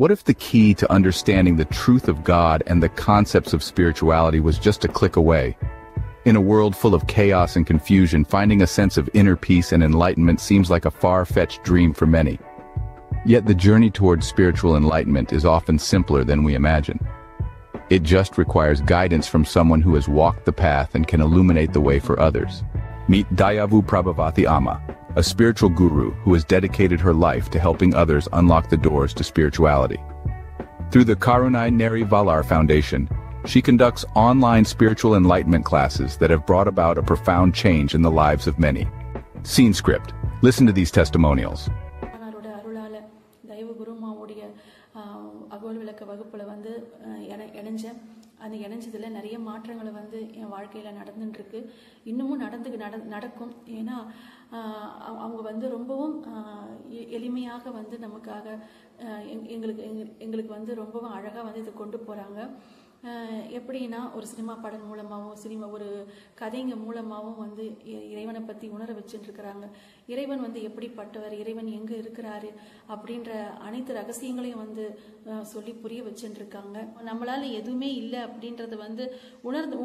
What if the key to understanding the truth of God and the concepts of spirituality was just a click away? In a world full of chaos and confusion, finding a sense of inner peace and enlightenment seems like a far-fetched dream for many. Yet the journey towards spiritual enlightenment is often simpler than we imagine. It just requires guidance from someone who has walked the path and can illuminate the way for others. Meet Dayavu Prabhavati Amma, a spiritual guru who has dedicated her life to helping others unlock the doors to spirituality. Through the Karunai Neri Valar Foundation, she conducts online spiritual enlightenment classes that have brought about a profound change in the lives of many. Scene script. Listen to these testimonials. அந்த இணைஞ்சதுல நிறைய மாற்றங்களை என் வாழ்க்கையில் நடந்துட்டுருக்கு. இன்னமும் நடக்கும். ஏன்னா அவங்க ரொம்பவும் எளிமையாக நமக்காக எங்களுக்கு ரொம்பவும் அழகாக இதை கொண்டு போகிறாங்க. எப்படின்னா ஒரு சினிமா படம் மூலமாகவும் ஒரு கதைங்க மூலமாகவும் இறைவனை பற்றி உணர வச்சுட்டுருக்கிறாங்க. இறைவன் எப்படிப்பட்டவர், இறைவன் எங்கே இருக்கிறாரு அப்படின்ற அனைத்து ரகசியங்களையும் சொல்லி புரிய வச்சுட்டுருக்காங்க. நம்மளால் எதுவுமே இல்லை அப்படின்றத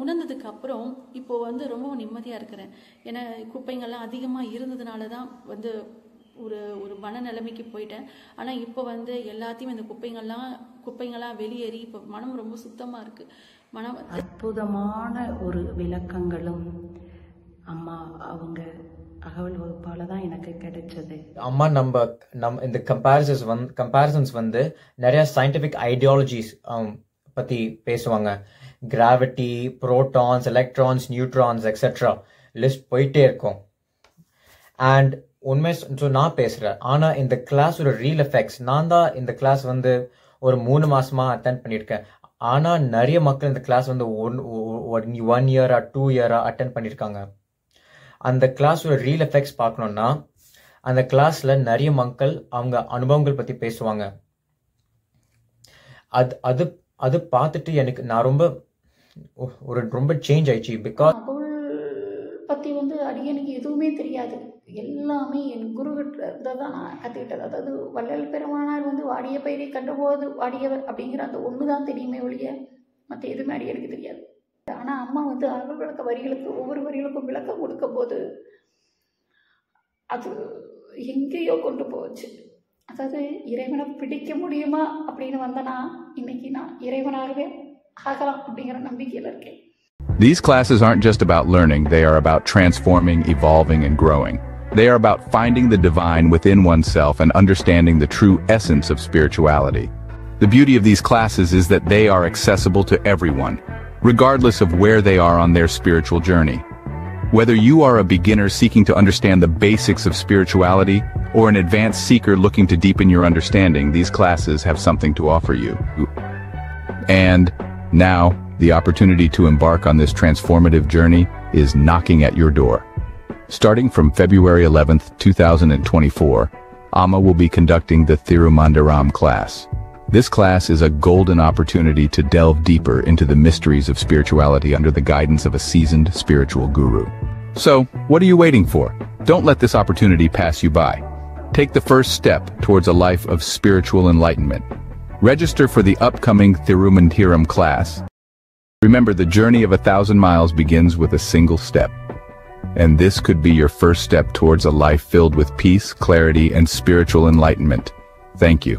உணர்ந்ததுக்கு அப்புறம் இப்போ ரொம்பவும் நிம்மதியாக இருக்கிறேன். ஏன்னா குப்பைங்கள்லாம் அதிகமாக இருந்ததுனால தான் ஒரு மனநிலைமைக்கு போயிட்டேன். ஆனால் இப்போ எல்லாத்தையும் இந்த குப்பைங்கள்லாம் வெளியேறி இப்போ மனம் ரொம்ப சுத்தமாக இருக்கு. மனம் அற்புதமான ஒரு விளக்கங்களும் அம்மா அவங்க அகவல் வகுப்பால தான் எனக்கு கிடைச்சது. அம்மா நம்ம இந்த கம்பேரிசன்ஸ் நிறைய சயின்டிஃபிக் ஐடியாலஜிஸ் பற்றி பேசுவாங்க. Gravity, protons, electrons, neutrons etcetera list போயிட்டே இருக்கும். அண்ட் உண்மை நான் பேசுகிறேன். ஆனால் இந்த கிளாஸோட ரியல் எஃபெக்ட்ஸ் நான் தான் இந்த கிளாஸ் ஒரு 3 மாசமா அட்டென்ட் பண்ணியிருக்கேன். ஆனால் நிறைய மக்கள் இந்த கிளாஸ் 1 இயரா 2 இயரா அட்டென்ட் பண்ணியிருக்காங்க. அந்த கிளாஸோட ரியல் எஃபெக்ட்ஸ் பார்க்கணுன்னா அந்த கிளாஸில் நிறைய மக்கள் அவங்க அனுபவங்கள் பற்றி பேசுவாங்க. அது பார்த்துட்டு நான் ரொம்ப சேஞ்ச் ஆயிடுச்சு. பிகாஸ் பற்றி அடியனுக்கு எதுவுமே தெரியாது. எல்லாமே என் குருகிட்ட தான் நான் கற்றுக்கிட்டது. அதாவது வள்ளல் பெருமானார் வாடிய பயிரை கண்டபோது வாடியவர் அப்படிங்கிற அந்த ஒன்று தான் தெரியுமே ஒழிய மற்ற எதுவுமே அடியனுக்கு தெரியாது. ஆனால் அம்மா அகல் விளக்க வரிகளுக்கு ஒவ்வொரு வரிகளுக்கும் விளக்கம் கொடுக்கும் போது அது எங்கேயோ கொண்டு போச்சு. அதாவது இறைவனை பிடிக்க முடியுமா அப்படின்னு வந்தனா இன்னைக்கு நான் இறைவனாகவே ஆகலாம் அப்படிங்கிற நம்பிக்கையில் இருக்கேன். These classes aren't just about learning, they are about transforming, evolving, and growing. They are about finding the divine within oneself and understanding the true essence of spirituality. The beauty of these classes is that they are accessible to everyone, regardless of where they are on their spiritual journey. Whether you are a beginner seeking to understand the basics of spirituality, or an advanced seeker looking to deepen your understanding, these classes have something to offer you. And now, the opportunity to embark on this transformative journey is knocking at your door. Starting from February 11th, 2024, Amma will be conducting the Thirumandaram class. This class is a golden opportunity to delve deeper into the mysteries of spirituality under the guidance of a seasoned spiritual guru. So, what are you waiting for? Don't let this opportunity pass you by. Take the first step towards a life of spiritual enlightenment. Register for the upcoming Thirumandaram class. Remember, the journey of 1,000 miles begins with a single step. And this could be your first step towards a life filled with peace, clarity, and spiritual enlightenment. Thank you.